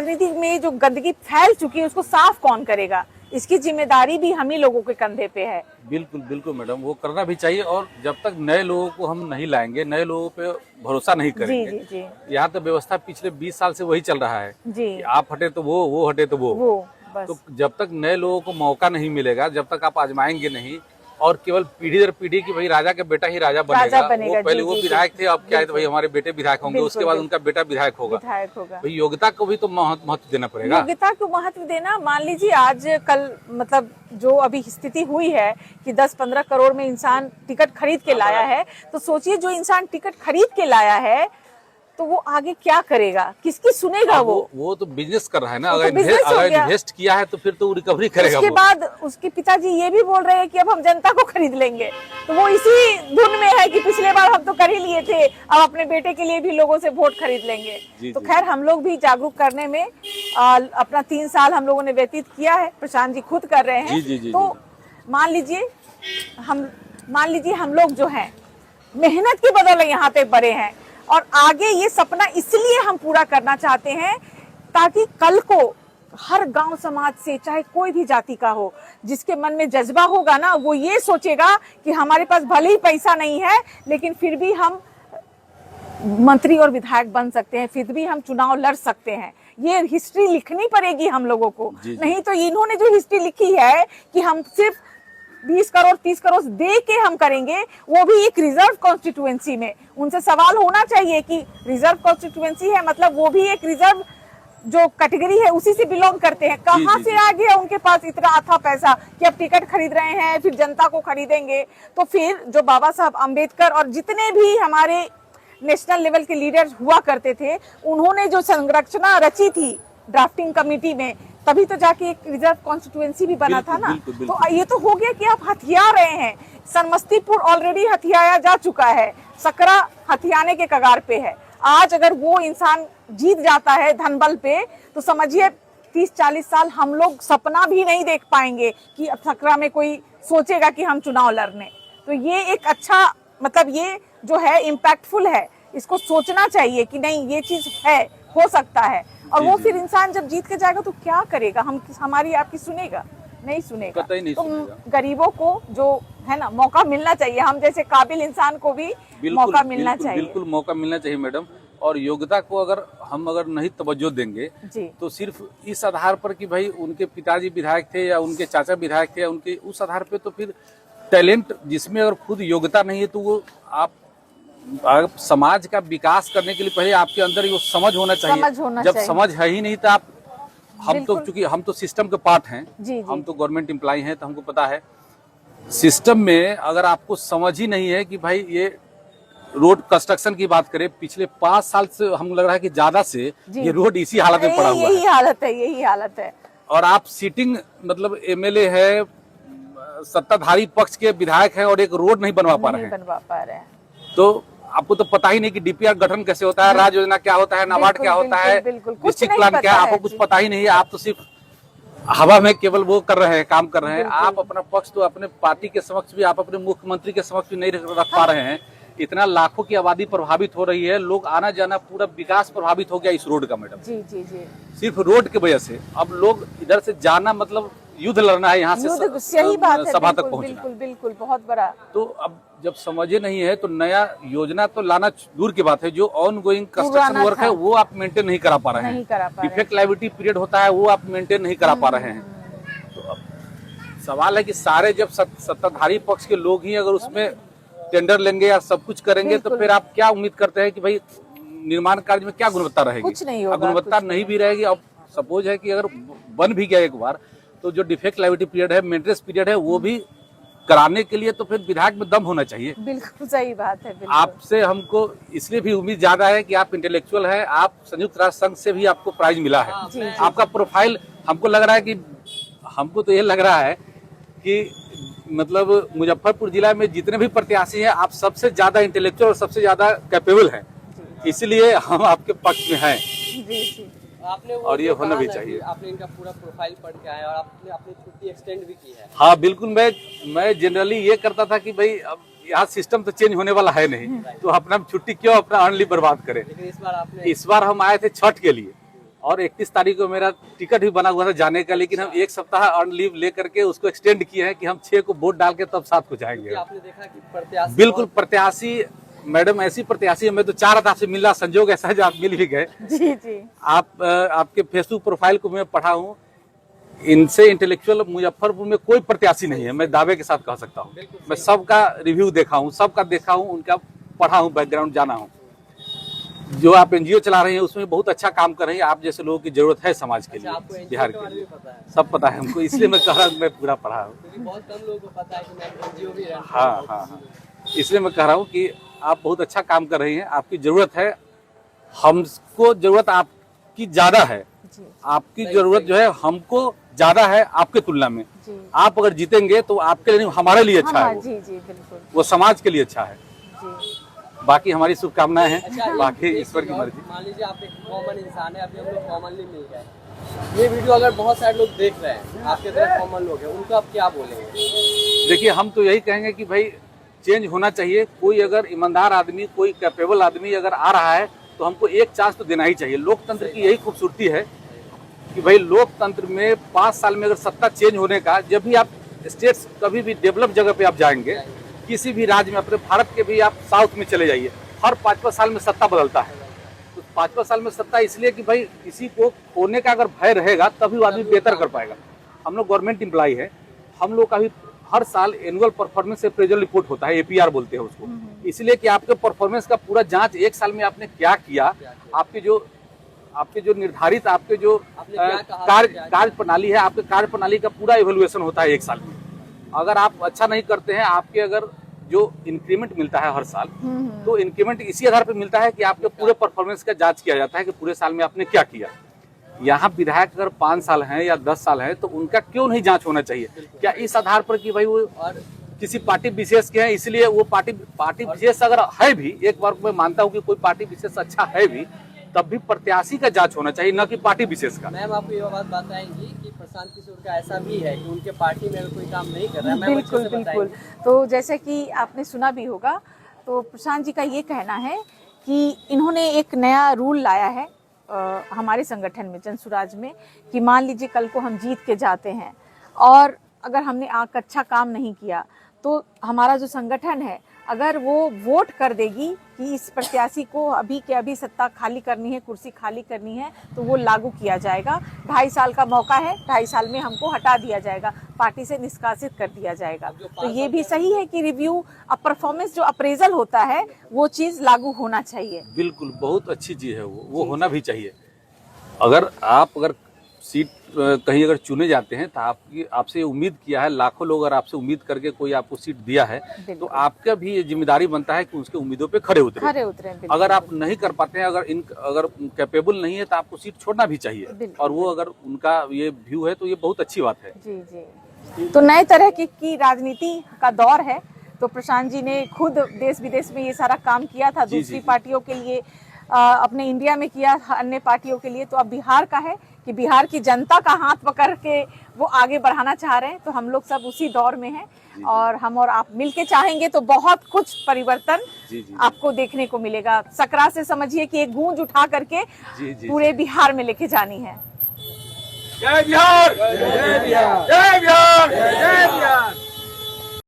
राजनीति में जो गंदगी फैल चुकी है उसको साफ कौन करेगा? इसकी जिम्मेदारी भी हम ही लोगों के कंधे पे है। बिल्कुल बिल्कुल मैडम, वो करना भी चाहिए। और जब तक नए लोगों को हम नहीं लाएंगे, नए लोगों पे भरोसा नहीं करेंगे। जी जी जी। यहाँ तो व्यवस्था पिछले 20 साल से वही चल रहा है जी। कि आप हटे तो वो हटे तो वो बस। तो जब तक नए लोगों को मौका नहीं मिलेगा, जब तक आप आजमाएंगे नहीं, और केवल पीढ़ी दर पीढ़ी की भाई राजा का बेटा ही राजा बनेगा। वो पहले वो विधायक थे, अब क्या है तो भाई हमारे बेटे विधायक होंगे, उसके बाद उनका बेटा विधायक होगा। भाई योग्यता को भी तो महत्व देना पड़ेगा। योग्यता को महत्व देना। मान लीजिए आज कल मतलब जो अभी स्थिति हुई है कि 10-15 करोड़ में इंसान टिकट खरीद के लाया है, तो सोचिए जो इंसान टिकट खरीद के लाया है तो वो आगे क्या करेगा, किसकी सुनेगा? वो तो बिजनेस कर रहा है ना। तो अगर इन्वेस्ट किया है तो फिर तो रिकवरी करेगा। उसके बाद उसके पिताजी ये भी बोल रहे हैं कि अब हम जनता को खरीद लेंगे, तो वो इसी धुन में है कि पिछले बार हम तो कर ही लिए थे, अब अपने बेटे के लिए भी लोगों से वोट खरीद लेंगे। तो खैर हम लोग भी जागरूक करने में अपना 3 साल हम लोगों ने व्यतीत किया है, प्रशांत जी खुद कर रहे हैं। तो मान लीजिए हम लोग जो है मेहनत के बदौलत यहाँ पे बड़े हैं, और आगे ये सपना इसलिए हम पूरा करना चाहते हैं ताकि कल को हर गांव समाज से, चाहे कोई भी जाति का हो, जिसके मन में जज्बा होगा ना, वो ये सोचेगा कि हमारे पास भले ही पैसा नहीं है लेकिन फिर भी हम मंत्री और विधायक बन सकते हैं, फिर भी हम चुनाव लड़ सकते हैं। ये हिस्ट्री लिखनी पड़ेगी हम लोगों को। नहीं तो इन्होंने जो हिस्ट्री लिखी है कि हम सिर्फ 20 करोड़ 30 करोड़ दे के हम करेंगे, वो भी एक रिजर्व कॉन्स्टिट्यूएंसी में। उनसे सवाल होना चाहिए कि रिजर्व कॉन्स्टिट्यूएंसी है मतलब वो भी एक रिजर्व जो कैटेगरी है उसी से बिलोंग करते हैं। कहाँ से आ गया उनके पास इतना अथा पैसा कि अब टिकट खरीद रहे हैं, फिर जनता को खरीदेंगे? तो फिर जो बाबा साहब अम्बेडकर और जितने भी हमारे नेशनल लेवल के लीडर्स हुआ करते थे, उन्होंने जो संरचना रची थी ड्राफ्टिंग कमेटी में, तभी तो जाके एक रिजर्व कॉन्स्टिट्यूएंसी भी बना था ना। तो ये तो हो गया कि आप हथिया रहे हैं। समस्तीपुर ऑलरेडी हथियाया जा चुका है, सकरा हथियाने के कगार पे है। आज अगर वो इंसान जीत जाता है धनबल पे, तो समझिए 30-40 साल हम लोग सपना भी नहीं देख पाएंगे कि अब सकरा में कोई सोचेगा कि हम चुनाव लड़ने। तो ये एक अच्छा मतलब ये जो है इम्पैक्टफुल है, इसको सोचना चाहिए कि नहीं ये चीज है, हो सकता है। और वो फिर इंसान जब जीत के जाएगा तो क्या करेगा? हमारी आपकी सुनेगा? नहीं सुनेगा। तो गरीबों को जो है ना मौका मिलना चाहिए, हम जैसे काबिल इंसान को भी मौका मिलना चाहिए। बिल्कुल मौका मिलना चाहिए मैडम। और योग्यता को अगर नहीं तवज्जो देंगे तो सिर्फ इस आधार पर कि भाई उनके पिताजी विधायक थे या उनके चाचा विधायक थे, उनके उस आधार पे, तो फिर टैलेंट जिसमें अगर खुद योग्यता नहीं है तो वो आप समाज का विकास करने के लिए पहले आपके अंदर ये समझ होना चाहिए। जब समझ है ही नहीं तो आप चूंकि हम तो सिस्टम के पार्ट हैं, हम तो गवर्नमेंट एम्प्लॉय हैं, तो हमको पता है सिस्टम में अगर आपको समझ ही नहीं है कि भाई ये रोड कंस्ट्रक्शन की बात करें, पिछले 5 साल से हम लग रहा है कि ज्यादा से ये रोड इसी हालत में पड़ा हुआ है। यही हालत है। और आप सीटिंग मतलब एमएलए है, सत्ताधारी पक्ष के विधायक हैं और एक रोड नहीं बनवा पा रहे हैं। तो आपको तो पता ही नहीं कि डीपीआर गठन कैसे होता है, राज्य योजना क्या होता है, नाबार्ड क्या होता है, डिस्ट्रिक्ट प्लान क्या, आपको कुछ पता ही नहीं है। आप तो सिर्फ हवा में केवल वो कर रहे हैं, काम कर रहे हैं। आप अपना पक्ष तो अपने पार्टी के समक्ष भी, आप अपने मुख्यमंत्री के समक्ष भी नहीं रख पा रहे हैं। इतना लाखों की आबादी प्रभावित हो रही है, लोग आना जाना, पूरा विकास प्रभावित हो गया इस रोड का मैडम। जी। सिर्फ रोड की वजह से अब लोग इधर से जाना मतलब युद्ध लड़ना है, यहाँ से सभा तक पहुँचना। बिल्कुल बहुत बड़ा। तो अब जब समझे नहीं है तो नया योजना तो लाना दूर की बात है, जो ऑन गोइंग कंस्ट्रक्शन वर्क है वो आप मेंटेन नहीं करा पा रहे हैं। डिफेक्ट लायबिलिटी पीरियड होता है वो आप मेंटेन नहीं करा पा रहे हैं। तो अब सवाल है कि सारे जब सत्ताधारी पक्ष के लोग ही अगर उसमें टेंडर लेंगे या सब कुछ करेंगे तो फिर आप क्या उम्मीद करते हैं कि भाई निर्माण कार्य में क्या गुणवत्ता रहेगी? कुछ नहीं होगा। गुणवत्ता नहीं भी रहेगी। अब सपोज है कि अगर बन भी गया एक बार, तो जो डिफेक्ट लायबिलिटी पीरियड है, मेंटेनेंस पीरियड है, वो भी कराने के लिए तो फिर विधायक में दम होना चाहिए। बिल्कुल सही बात है। आपसे हमको इसलिए भी उम्मीद ज्यादा है कि आप इंटेलेक्चुअल हैं, आप संयुक्त राष्ट्र संघ से भी आपको प्राइज मिला है। आपका प्रोफाइल हमको लग रहा है कि हमको तो ये लग रहा है कि मतलब मुजफ्फरपुर जिला में जितने भी प्रत्याशी हैं आप सबसे ज्यादा इंटेलेक्चुअल और सबसे ज्यादा कैपेबल हैं, इसलिए हम आपके पक्ष में हैं। आपने और ये होना भी चाहिए। आपने इनका पूरा प्रोफाइल पढ़ के आया और आपने अपनी छुट्टी एक्सटेंड भी की है। हाँ बिल्कुल। मैं जनरली ये करता था कि भाई अब यहाँ सिस्टम तो चेंज होने वाला है नहीं, तो अपना छुट्टी क्यों अपना अर्ली बर्बाद करें। लेकिन इस बार हम आए थे छठ के लिए और 31 तारीख को मेरा टिकट भी बना हुआ था जाने का, लेकिन हम 1 सप्ताह अर्न लीव लेकर के उसको एक्सटेंड किए हैं कि हम 6 को वोट डाल के तब 7 को जाएंगे। आपने देखा कि प्रत्याशी बिल्कुल प्रत्याशी मैडम ऐसी प्रत्याशी, मैं तो चाह रहा था आपसे मिलना, संजोग ऐसा है जो आप मिल भी गए। जी जी। आपके फेसबुक प्रोफाइल को मैं पढ़ा हूँ, इनसे इंटेलेक्चुअल मुजफ्फरपुर में कोई प्रत्याशी नहीं है, मैं दावे के साथ कह सकता हूँ। मैं सबका रिव्यू देखा हूँ, सबका देखा हूँ, उनका पढ़ा हूँ, बैकग्राउंड जाना हूँ। जो आप एनजीओ चला रहे हैं उसमें बहुत अच्छा काम कर रहे हैं, आप जैसे लोगों की जरूरत है समाज के लिए, बिहार के लिए। सब पता है हमको, इसलिए मैं कह रहा हूँ मैं पूरा पढ़ा हूँ। बहुत कम लोगों को पता है कि मैं एनजीओ भी रहा हूं। हाँ, इसलिए मैं कह रहा हूँ कि आप बहुत अच्छा काम कर रही हैं, आपकी जरूरत है, हमको जरूरत आपकी ज्यादा है, आपकी जरूरत जो है हमको ज्यादा है आपके तुलना में। आप अगर जीतेंगे तो आपके लिए नहीं, हमारे लिए अच्छा है, जी जी बिल्कुल, वो समाज के लिए अच्छा है। जी। बाकी हमारी शुभकामनाएं हैं, अच्छा, बाकी ईश्वर की मर्जी। मान लीजिए आप एक कॉमन इंसान है, अभी हम लोग कॉमनली मिल गए, ये वीडियो अगर बहुत सारे लोग देख रहे हैं, आपके तरह कॉमन लोग हैं, उनको आप क्या बोलेंगे? देखिए हम तो यही कहेंगे कि भाई चेंज होना चाहिए, कोई अगर ईमानदार आदमी, कोई कैपेबल आदमी अगर आ रहा है तो हमको एक चांस तो देना ही चाहिए। लोकतंत्र की यही खूबसूरती है कि भाई लोकतंत्र में 5 साल में अगर सत्ता चेंज होने का, जब भी आप स्टेट्स कभी भी डेवलप जगह पे आप जाएंगे, किसी भी राज्य में, अपने भारत के भी आप साउथ में चले जाइए, हर 5-5 साल में सत्ता बदलता है। तो 5-5 साल में सत्ता इसलिए कि भाई किसी को खोने का अगर भय रहेगा तभी वो आदमी बेहतर कर पाएगा। हम लोग गवर्नमेंट एम्प्लॉय है, हम लोग का भी हर साल एनुअल परफॉर्मेंस अप्रेजल रिपोर्ट होता है, एपीआर बोलते हैं उसको, इसलिए कि आपके परफॉर्मेंस का पूरा जांच 1 साल में आपने क्या किया, आपके जो निर्धारित आपके जो कार्य प्रणाली है, आपके कार्य प्रणाली का पूरा इवैल्यूएशन होता है 1 साल में। अगर आप अच्छा नहीं करते हैं, आपके अगर जो इंक्रीमेंट मिलता है हर साल, तो इंक्रीमेंट इसी आधार पर मिलता है कि आपके पूरे परफॉर्मेंस का जांच किया जाता है कि पूरे साल में आपने क्या किया। यहाँ विधायक अगर 5 साल हैं या 10 साल हैं तो उनका क्यों नहीं जांच होना चाहिए? क्या इस आधार पर कि भाई वो और किसी पार्टी विशेष के हैं इसलिए वो पार्टी विशेष अगर है भी, एक बार मैं मानता हूँ कि कोई पार्टी विशेष अच्छा है भी, तब भी प्रत्याशी का जांच होना चाहिए, न कि पार्टी विशेष का। मैम आपको ये बात बताएंगी कि प्रशांत किशोर का ऐसा भी है कि उनके पार्टी में कोई काम नहीं कर रहा है। बिल्कुल बिल्कुल। तो जैसे कि आपने सुना भी होगा, तो प्रशांत जी का ये कहना है कि इन्होंने एक नया रूल लाया है हमारे संगठन में, जनसुराज में, कि मान लीजिए कल को हम जीत के जाते हैं और अगर हमने अच्छा काम नहीं किया तो हमारा जो संगठन है अगर वो वोट कर देगी कि इस प्रत्याशी को अभी के अभी सत्ता खाली करनी है, कुर्सी खाली करनी है, तो वो लागू किया जाएगा। 2.5 साल का मौका है, 2.5 साल में हमको हटा दिया जाएगा, पार्टी से निष्कासित कर दिया जाएगा। तो ये भी सही है कि रिव्यू परफॉर्मेंस जो अप्रेजल होता है वो चीज लागू होना चाहिए। बिल्कुल, बहुत अच्छी चीज है वो होना भी चाहिए। अगर सीट कहीं अगर चुने जाते हैं तो आपसे उम्मीद किया है, लाखों लोग अगर आपसे उम्मीद करके कोई आपको सीट दिया है तो आपका भी ये जिम्मेदारी बनता है कि उसके उम्मीदों पे खरे उतरे। अगर आप नहीं कर पाते हैं, अगर कैपेबल नहीं है तो आपको सीट छोड़ना भी चाहिए, और वो अगर उनका ये व्यू है तो ये बहुत अच्छी बात है। जी जी। तो नए तरह की राजनीति का दौर है, तो प्रशांत जी ने खुद देश विदेश में ये सारा काम किया था, दूसरी पार्टियों के लिए, अपने इंडिया में किया, अन्य पार्टियों के लिए। तो अब बिहार का है कि बिहार की जनता का हाथ पकड़ के वो आगे बढ़ाना चाह रहे हैं, तो हम लोग सब उसी दौर में हैं और हम और आप मिलके चाहेंगे तो बहुत कुछ परिवर्तन आपको देखने को मिलेगा। सकरा से समझिए कि एक गूंज उठा करके पूरे बिहार में लेके जानी है। जय बिहार, जय बिहार, जय बिहार, जय बिहार।